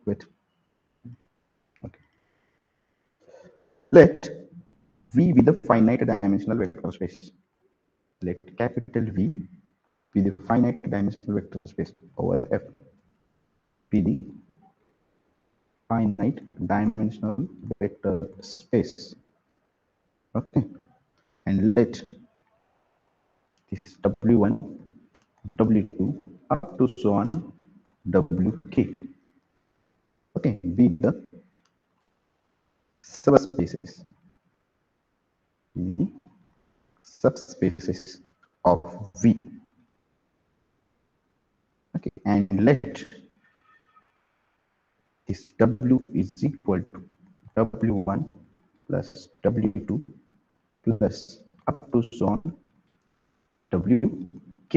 Wait. Okay. Let V be the finite dimensional vector space. Let capital V be the finite dimensional vector space over F be the finite dimensional vector space. Okay. And let this W1, W2 up to so on WK. Okay, be the subspaces. The subspaces of V. Okay, and let this W is equal to W1 plus W2 plus up to so on WK.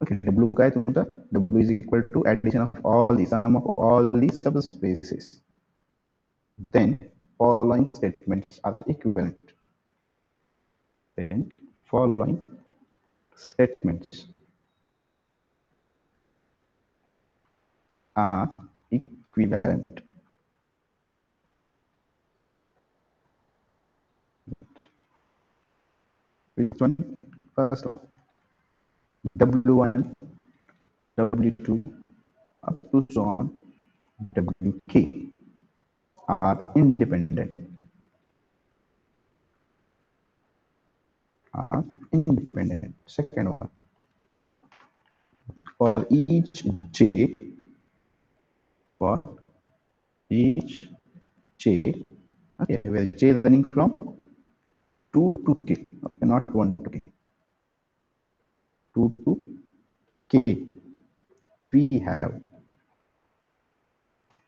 Okay, W का है तुमचा W is equal to addition of all the sum of all the subspaces. Then following statements are equivalent. Then following statements are equivalent. Which one? First of W1, W2, up to so on WK are independent. Are independent. Second one, for each J, for each J, okay, where J running from 2 to K, okay, not 1 to K, 2 to K, we have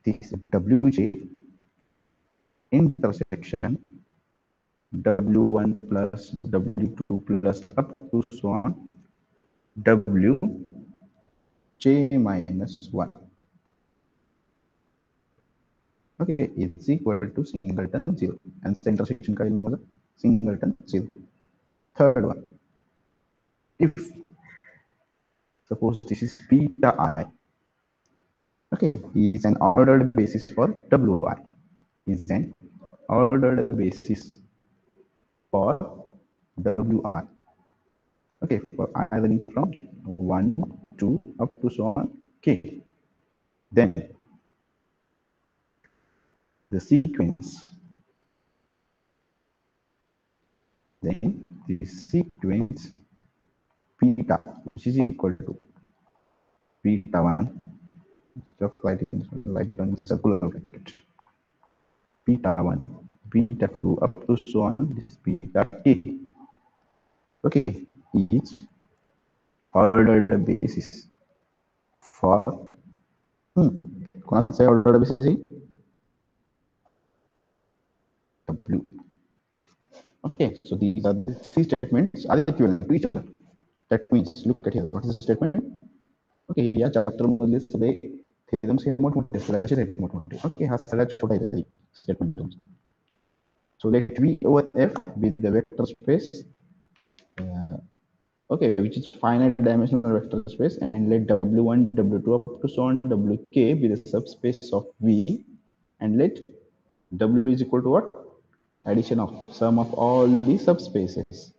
this WJ intersection W1 plus W2 plus up to so on WJ minus 1. Okay, is equal to singleton 0. And the intersection का value singleton 0. Third one, if suppose this is beta I, okay, is an ordered basis for Wi, is an ordered basis for Wi. Okay, for I running from 1, 2 up to so on K. Then the sequence, then the sequence beta, which is equal to beta 1, just write down circular bracket, beta 1, beta 2 up to so on this beta K. Okay, is ordered basis for कौन सा ordered basis है? W. Okay, so these are the three statements are equivalent to each other. That means, look at here, what is the statement? Okay, या chapter मधले सगळे theorems हे मोठमोठे सगळ्याचे आहेत मोठमोठे. Okay, हा सगळ्यात छोटा आहे statement तुमचा. So let V over F be the vector space, okay, which is finite dimensional vector space, and let W1, W2 up to so on WK be the subspace of V, and let W is equal to what? Addition of sum of all the subspaces.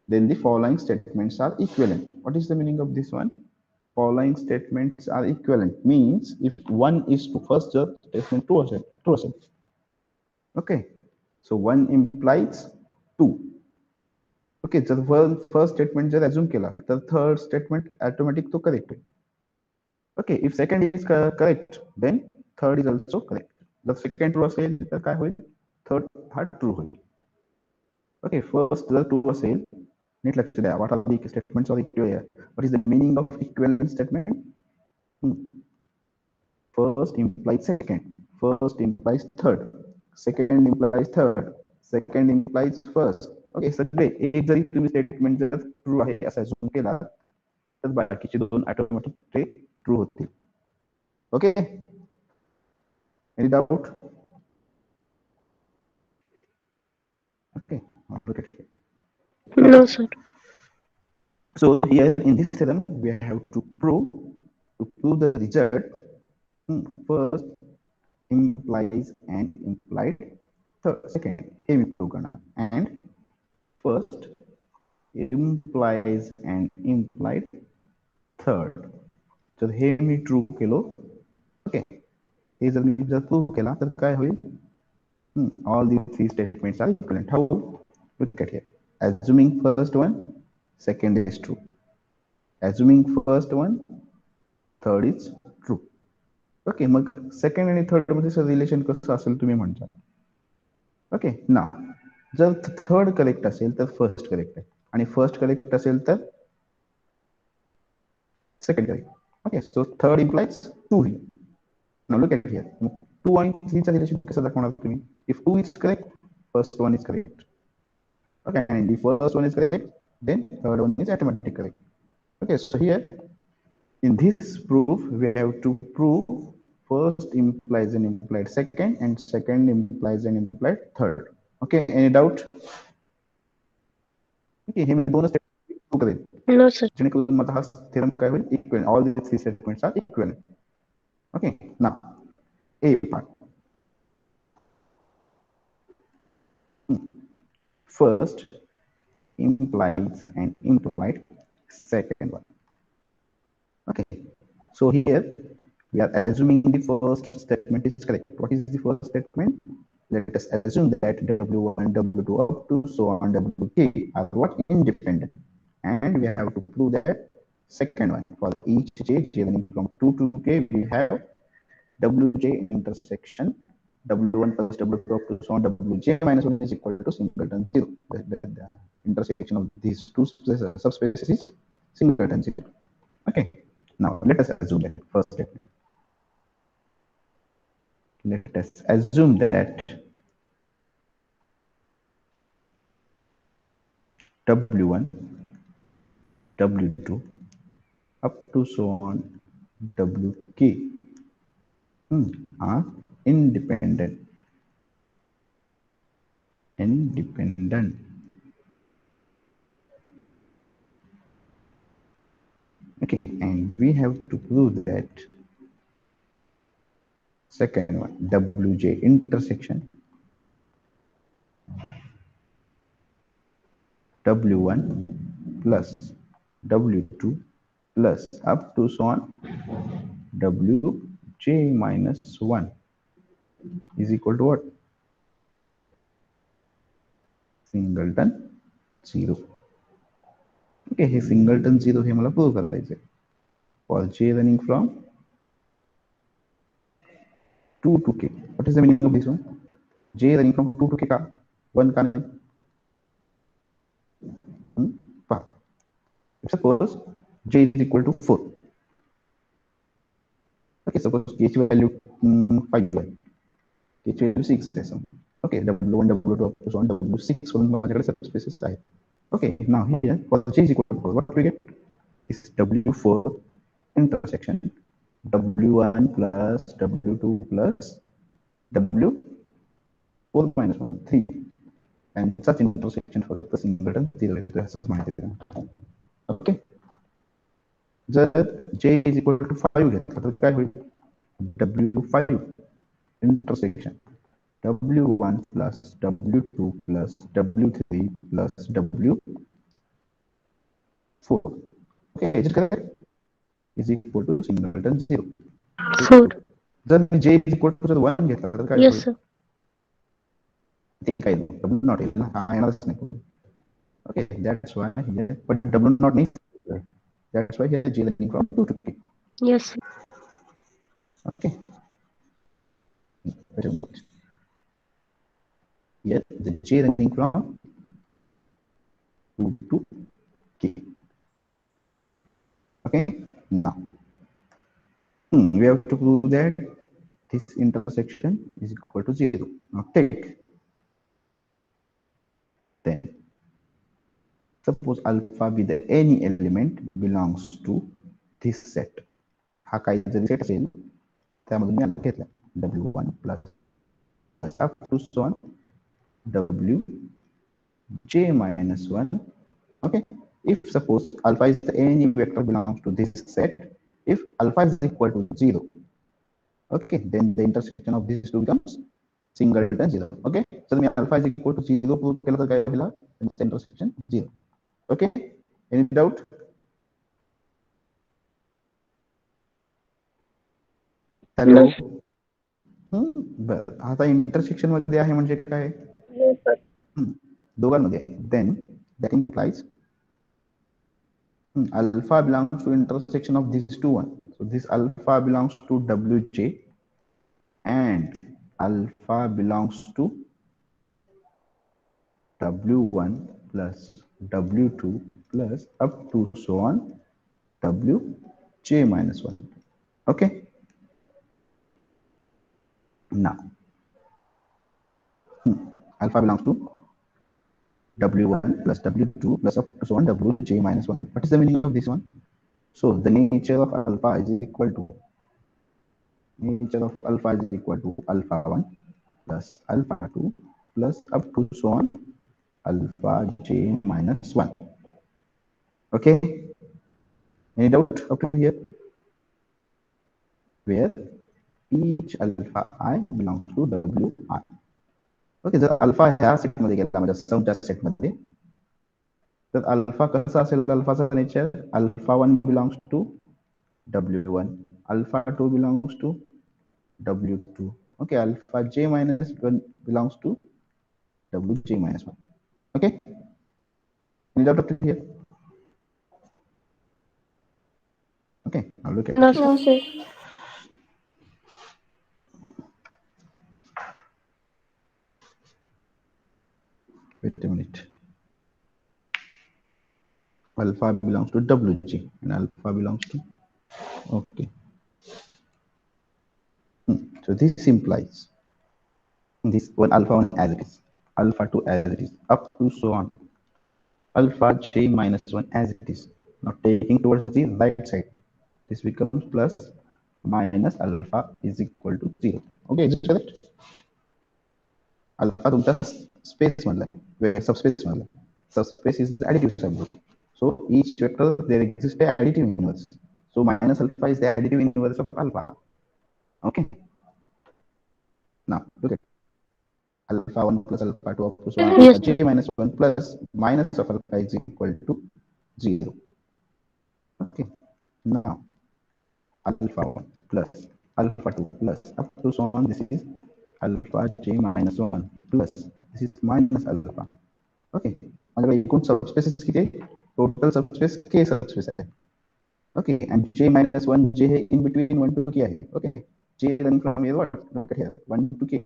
Then the following statements are equivalent. What is the meaning of this one? Following statements are equivalent means if one is to first statement true. Okay, so one implies two. Okay, so the first statement जर assume केला, the third statement automatic तो correct. Okay, if second is correct, then third is also correct. The second true असेल तर काय होईल? Third हा true होईल. Okay, first जर true असेल, नीट लक्ष द्या. What are the statements of equivalent? What is the meaning of equivalent statement? First implies second, first implies third, second implies third, second implies first. Okay, सगळे एक जरी तुम्ही statement जर true आहे असं असून केला तर बाकीचे दोन ऑटोमॅटिक ते ट्रू होतील. Okay, any doubt? Okay, No, sir. so here in this theorem we have to prove the result First implies and implied. Second, hemiplegona. And first implies and implied third. जर हे मी true केलो, okay, हे जर मी जर prove केला तर काय होईल? All these three statements are equivalent. How? Look at here. Assuming first one, second is true. Assuming first one, third is true. Okay, mug second आणि third मध्ये relation कसं असेल तुम्ही म्हणता. ओके, ना जर थर्ड करेक्ट असेल तर फर्स्ट करेक्ट आहे आणि फर्स्ट करेक्ट असेल तर second correct. Okay, so third implies two. Now look at here. 2 and 3 चा रिलेशन कसं दाखवणार तुम्ही? If 2 is correct, first one is correct. Okay, and if first one is correct, then third one is automatically correct. Okay, so here in this proof we have to prove first implies an implied second and second implies an implied third. Okay, any doubt? Okay, हे मी दोनच prove करेल. No, sir. जेणेकरून माझा हा theorem काय होईल? Equivalent. All the three statements are equivalent. Okay, now A part. First implies and implied second one. Okay, so here we are assuming the first statement is correct. What is the first statement? Let us assume that W1, W2 up to so on Wk are what? Independent. And we have to prove that second one. For each j running from 2 to k, we have Wj intersection W1 plus W2 up to so on Wj minus 1 is equal to singleton 0. The intersection of these two subspaces is singleton 0. Okay, now let us assume that first step. Let us assume that W1, W2 up to so on Wk are independent. Okay, and we have to prove that second one, Wj intersection W1 plus W2 plus up to so on Wj minus 1 is equal to what? Singleton 0. Okay, हे singleton 0 हे मला prove करायचं आहे. For j running from 2 to k. What is the meaning of this one? J running from 2 to k का 1 का नाही? पहा, suppose j is equal to 4. Okay, suppose k ची व्हॅल्यू 5 आहे, k ची व्हॅल्यू 6 आहे. Okay, W1, W2 up to so on W6 वरून माझ्याकडे सबस्पेसेस आहेत. Okay, now here for j is equal to 4, what we get is W4 intersection W1 plus W2 plus W4 minus 1, 3. And such intersection for the singleton 0 is माहिती आहे. Okay, जर j is equal to 5 घेतला तर काय होईल? W5 intersection W1 plus W2 plus W3 plus W4. Okay, is it correct? Is equal to singleton 0. 4. जर j is equal to 1 घेतला तर काय Yes, होईल? sir. ते काय W not येईल ना, हा येणारच नाही. Okay, that's why here, but W not needs. That's why here j running from 2 to k. Yes, sir. Okay. Very much. Here the j running from 2 to k. Okay. Now we have to prove that this intersection is equal to 0. Now take, then suppose alpha be the any element belongs to this set. हा काही जरी set असेल त्यामधून मी आता घेतला W1 plus up to so on Wj minus 1. Okay, if suppose alpha is the any vector belongs to this set, if alpha is equal to 0, Okay, then the intersection of these two becomes singleton 0. Okay, so the alpha is equal to 0 prove केलं तर काय होईल the intersection 0. Okay, any doubt? Hello. No, बरं, आता intersection मध्ये आहे म्हणजे काय? no, sir. दोघांमध्ये आहे. Then that implies alpha belongs to intersection of these two one. So this alpha belongs to wj and alpha belongs to w1 plus w2 plus up to so on wj minus 1. Okay, now alpha belongs to w1 plus w2 plus up to so on wj minus 1. What is the meaning of this one? So the nature of alpha is equal to alpha 1 plus alpha 2 plus up to so on alpha j minus 1. Okay, any doubt up to here? Where each alpha I belongs to wi. Okay, जर alpha ह्या set मध्ये गेला म्हणजे समच्या set मध्ये तर alpha कसा असेल? अल्फाचा nature alpha 1 belongs to w1, alpha 2 belongs to w2. Okay, alpha j minus 1 belongs to wj minus 1. Okay, any doubt up to here? Okay, now look at No, it. sir. No, sir. Wait a minute. Alpha belongs to wj and alpha belongs to, okay. So this implies this one alpha 1 as it is, alpha 2 as it is, up to so on alpha j minus 1 as it is. Now taking towards the right side, this becomes plus minus alpha is equal to 0. Okay, just for that alpha तुमचा space मधला आहे, subspace मधला. Subspace is the additive subgroup. So each vector there exists a additive inverse. So minus alpha is the additive inverse of alpha. Okay. Now look at alpha 1 plus alpha 2 up to so on Yes, alpha sir. j minus 1 plus minus of alpha is equal to 0. Okay. Now alpha 1 plus alpha 2 plus up to so on, this is alpha j minus 1 plus this is minus alpha. Okay, माझ्याकडे एकूण subspaces किती आहे? Total subspace k subspace आहे. Okay, and j minus 1 j हे in between 1 to k आहे. Okay, j run from here what? Look at here 1 to k.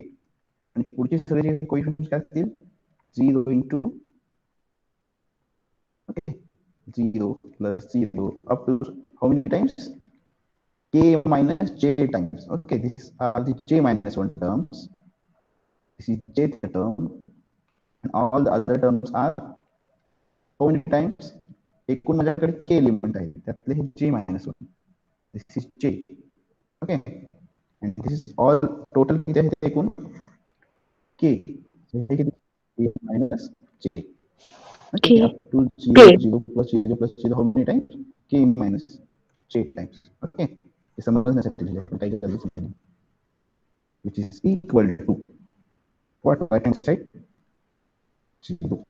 आणि पुढचे सगळे जे कोएफिशियंट्स काय असतील? 0 into okay 0 plus 0 up to how many times? K minus j times. Okay, these are the j minus 1 terms. This is jth term, and all the other terms are how many times? एकूण माझ्याकडे k element आहे, त्यातले हे j minus 1. This is j. Okay, and this is all total किती आहे ते एकूण? k. So हे किती? k minus j. Okay, K. up to 0, K. 0 plus 0 plus 0, how many times? K minus j times. Okay, हे समजण्यासाठी लिहिले आपण काही करायचं नाही. Which is equal to what? Right hand side 0.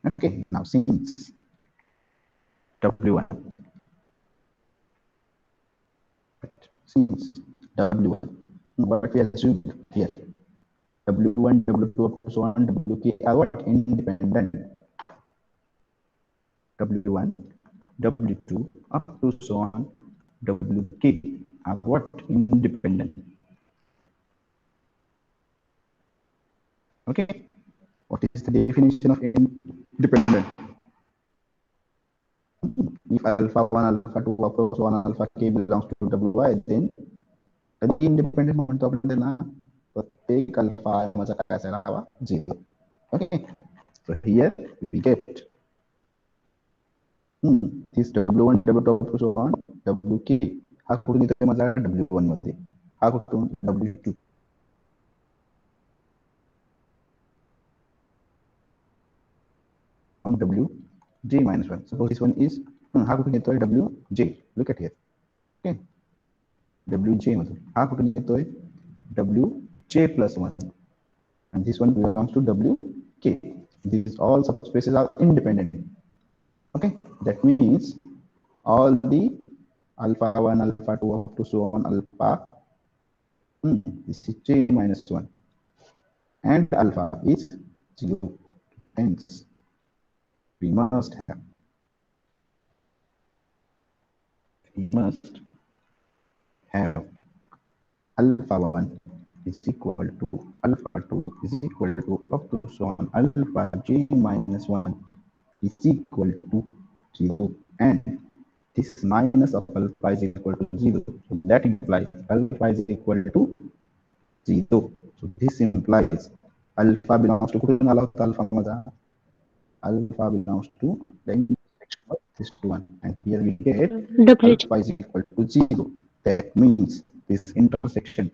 Okay, now since w1, since w1, what we assume here, w1, w2 up to so on wk are what? Independent. w1, w2 up to so on wk are what? Independent. Okay, what is the definition of independent? If alpha 1, alpha 2 up to so on alpha k belongs to wi, then कधी independent म्हणतो आपण त्यांना? प्रत्येक alpha माझा काय असायला हवा? 0. Okay, so here we get this w1, w2 up to so on wk हा कुठून येतोय माझा? w1 मध्ये. हा कुठून? w2. wj minus 1. Suppose this one is हा कुठून येतोय? wj. Look at here. Okay, WJ मध्ये हा कुठून येतोय WJ plus 1 and this one belongs to WK. These all subspaces are independent. Okay, that means all the alpha 1, alpha 2 up to so on alpha, this is J minus 1 and alpha is 0. Hence, we must have alpha 1 is equal to alpha 2 is equal to up to so on alpha j minus 1 is equal to 0 and this minus of alpha is equal to 0. So that implies alpha is equal to 0. So this implies alpha belongs to कुठून आला होता alpha माझा alpha belongs to the intersection of this one and here we get W. alpha is equal to 0. That means this intersection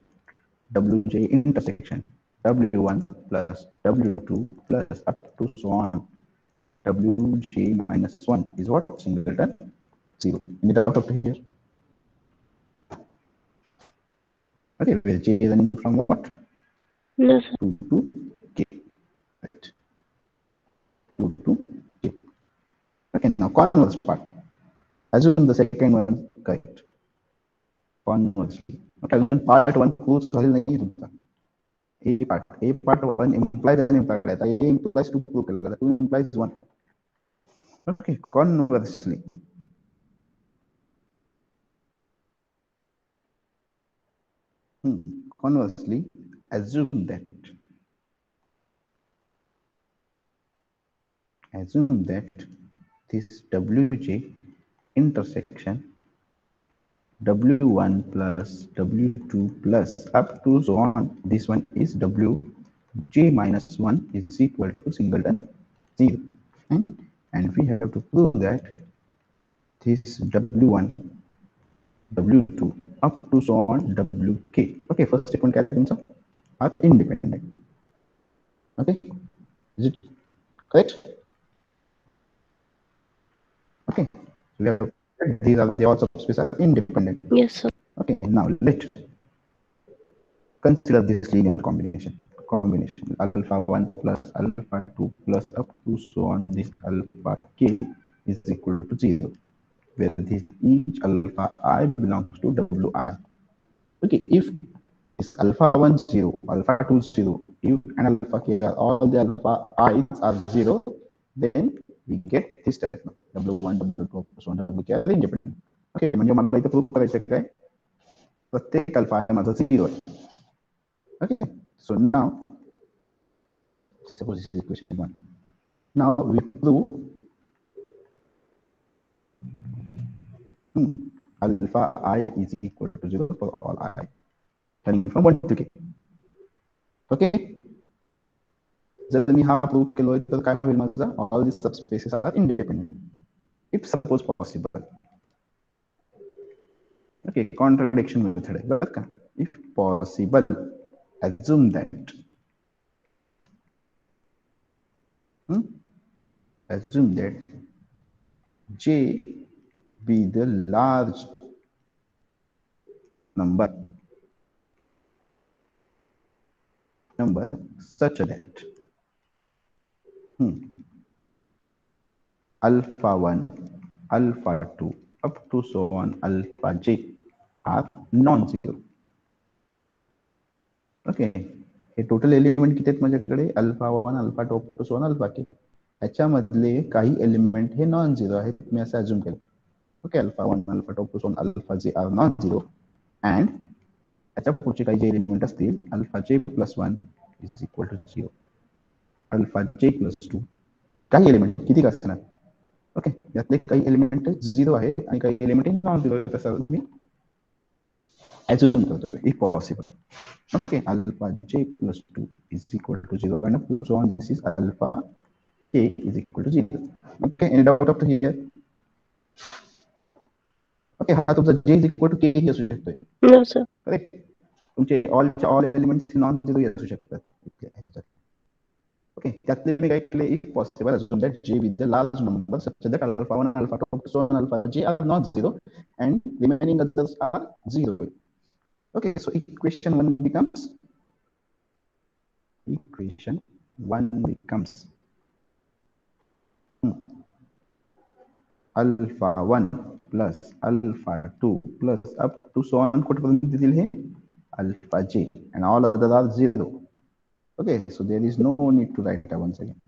wj intersection w1 plus w2 plus up to so on wj minus 1 is what singleton 0. Any doubt up to here? Okay, where j is running from what No, sir. 2 to k, right? 2 to k. Okay, now converse part. Assume the second one correct. Conversely, okay, अजून part 1 prove झालेला नाही तुमचा. A part 1 implies and implied. A implies 2 prove केलं, 2 implies 1. Okay, conversely, conversely, assume that this wj intersection w1 plus w2 plus up to so on this one is wj minus 1 is equal to singleton 0. And we have to prove that this w1 w2 up to so on wk. Okay, first statement characters are independent. Okay, is it correct? Okay, so we have these are the all subspaces are independent. Yes, sir. Okay, now let consider this linear combination alpha 1 plus alpha 2 plus up to so on this alpha k is equal to 0 where this each alpha I belongs to wi. Okay, if this alpha 1 0 alpha 2 0 if and alpha k are all the alpha i's are 0 then we get this statement w1 w2 so on wk are independent. Okay, म्हणजे मला इथे prove करायचं काय प्रत्येक alpha आहे माझा 0 आहे. Okay, so now suppose this is equation 1. Now we prove alpha I is equal to 0 for all I running from 1 to k. Okay, जर मी हा प्रूव्ह केलोय तर काय होईल माझा all these subspaces are independent if suppose possible. Okay, contradiction method आहे बरं का. If possible, assume that j be the large number such that alpha 1 alpha 2 up to so on alpha j are non-zero. Okay, हे total element किती आहेत माझ्याकडे alpha 1 alpha 2 up to so on alpha k. याच्यामधले काही element हे non zero आहेत मी असं assume केलं. Okay, alpha 1 alpha 2 up to so on alpha j are non zero and याच्या पुढचे काही जे एलिमेंट असतील alpha j plus 1 is equal to 0 alpha j plus 2 काही एलिमेंट किती असणार. ओके, यातले काही एलिमेंट 0 आहेत आणि काही एलिमेंट नॉन झिरो आहेत असं मी assume करतो if possible. Okay, alpha j plus 2 is equal to 0 and so on this is alpha k is equal to 0. Okay, any doubt up to here? Okay, हा तुमचा j is equal to k ही असू शकतो. No, sir. Correct, तुमचे all elements non zero असू शकतात. Okay, त्यातले मी काय केले if possible assume that j with the large number such that alpha 1 alpha 2 so on alpha j are not 0 and remaining others are 0. Okay, so equation one becomes alpha 1 plus alpha 2 plus up to so on कुठपर्यंत दिलेले हे alpha j and all others are 0. Okay, so there is no need to write once again.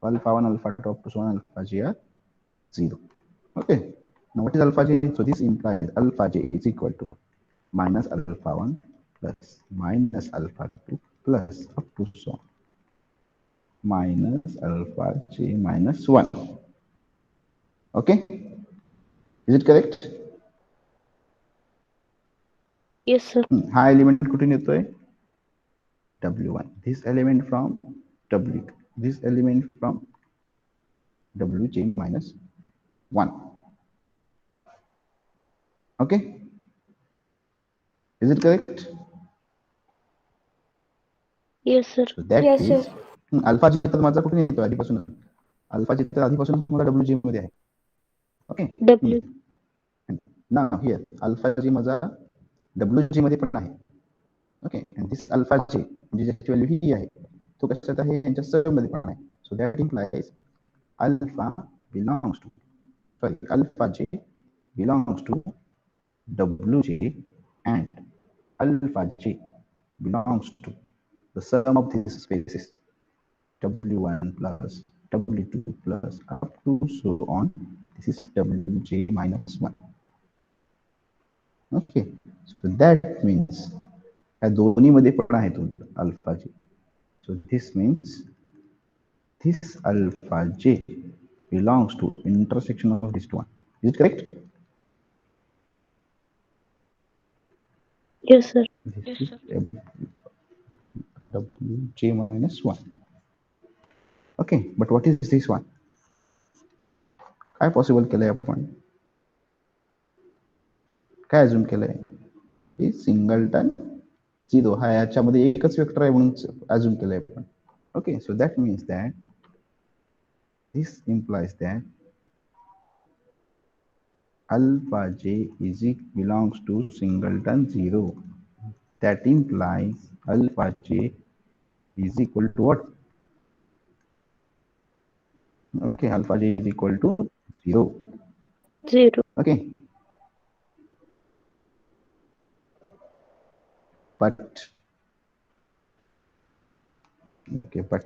Alpha 1, alpha 2 up to so on alpha j are 0. Okay, now what is alpha j? So this implies alpha j is equal to minus alpha 1 plus minus alpha 2 plus up to so on minus alpha j minus 1. Okay, is it correct? Yes, sir. हा element कुठून येतोय? W1. This element from W2. This element from Wj minus 1. Okay, is it correct? Yes, sir. So that Yes, is yes. Alpha जी तर माझा कुठून येतो आधीपासून? Alpha जी तर आधीपासूनच मला Wj मध्ये आहे. Okay, W. ना हियर अल्फा जी माझा Wj मध्ये पण आहे. Okay, and this alpha j म्हणजे ज्याची व्हॅल्यू ही आहे तो कशात आहे? यांच्या सम मध्ये पण आहे. So that implies alpha belongs to alpha j belongs to Wj and alpha j belongs to the sum of these spaces W1 plus W2 plus up to so on. This is Wj minus 1. Okay, so that means ह्या दोन्ही मध्ये पण आहे तो alpha j. So this means this alpha j belongs to intersection of these two. Is it correct? Yes, sir. This is Wj minus 1. Okay, but what is this one? काय possible केलंय आपण? काय अजून केलंय? हे सिंगलटन 0 हा याच्यामध्ये एकच vector आहे म्हणून अजून केलंय आपण. Okay, so that means that this implies that alpha j belongs to singleton 0. That implies alpha j is equal to what? Okay, alpha j is equal to 0. 0. Okay, but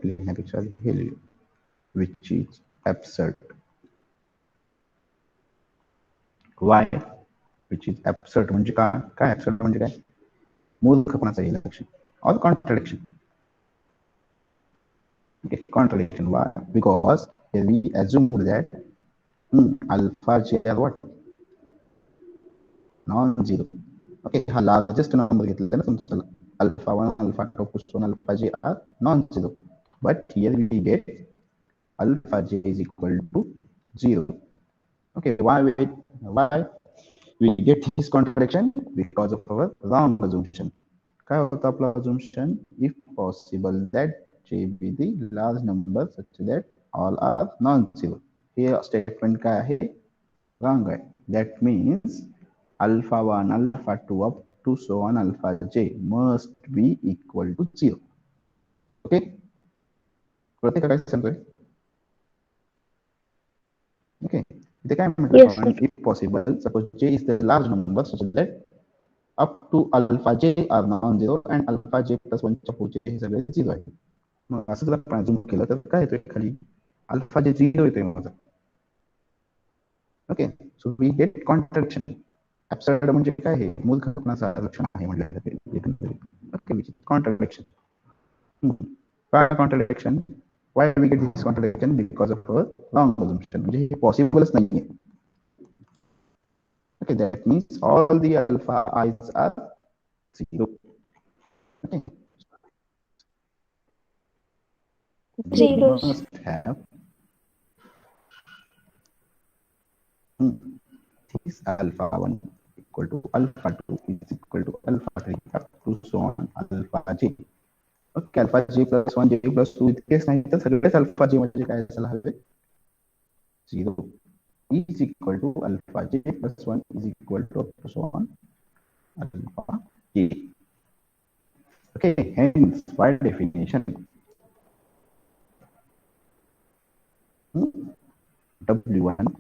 लिखण्यापेक्षा हे लिहू, which is absurd. Why? Which is absurd म्हणजे काय absurd म्हणजे काय? मूर्खपणाचं हे लक्षण or contradiction. Okay, contradiction. Why? Because here we assume that alpha j are what? Non-zero. Okay, हा largest number घेतलेला ना तुमचा alpha 1, alpha 2, so alpha j are non-zero. But here we get alpha j is equal to 0. Okay, why we get this contradiction? Because of our wrong assumption. काय होता आपला assumption? If possible that j be the large number such that all are non-zero. Here statement काय आहे? Wrong आहे. That means alpha 1, alpha 2 up to so on alpha j must be equal to 0. Okay, कळते का काय सांगतोय? Okay, इथे काय म्हटलं Yes, आपण? sir. If possible, suppose j is the large number such that up to alpha j are non-zero and alpha j plus 1 च्या पुढचे हे सगळे 0 आहे. मग असं जर आपण अजून केलं तर काय येतोय खाली? अल्फा जे 0 येतोय माझा. Okay, so we get contradiction. Absurd म्हणजे काय? हे मूर्खपणाचं लक्षण आहे म्हटलं. Okay, which contradiction. काय contradiction? Why we get this contradiction? Because of our wrong assumption. म्हणजे हे पॉसिबलच नाहीये. Okay, that means all the alpha i's are 0. Okay, we Zeros. must have this alpha 1 equal to alpha 2 is equal to alpha 3 up to so on alpha j. Okay, alpha j plus 1 j plus 2 इतकेच नाही तर सगळेच alpha j म्हणजे काय असायला हवे? 0 is equal to alpha j plus 1 is equal to so on alpha K. Okay, hence by definition, W1,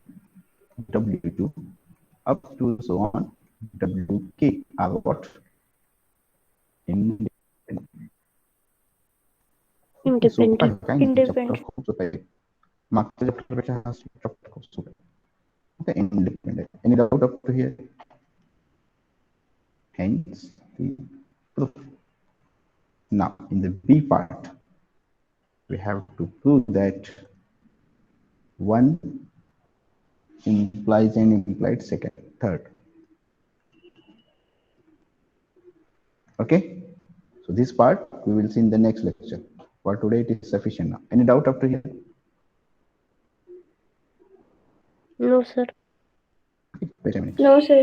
W2, up to so on WK are what? Independent. Okay, सोपं Independent. आहे काही नाही chapter Independent. खूप सोपं आहे मागच्या chapter पेक्षा हा चॅप्टर खूप सोपं आहे okay independent any doubt up to here hence the proof now in the B part we have to prove that one implies and implied second third okay so this part we will see in the next lecture for today it is sufficient now any doubt up to here No, sir. okay, wait a minute No, sir.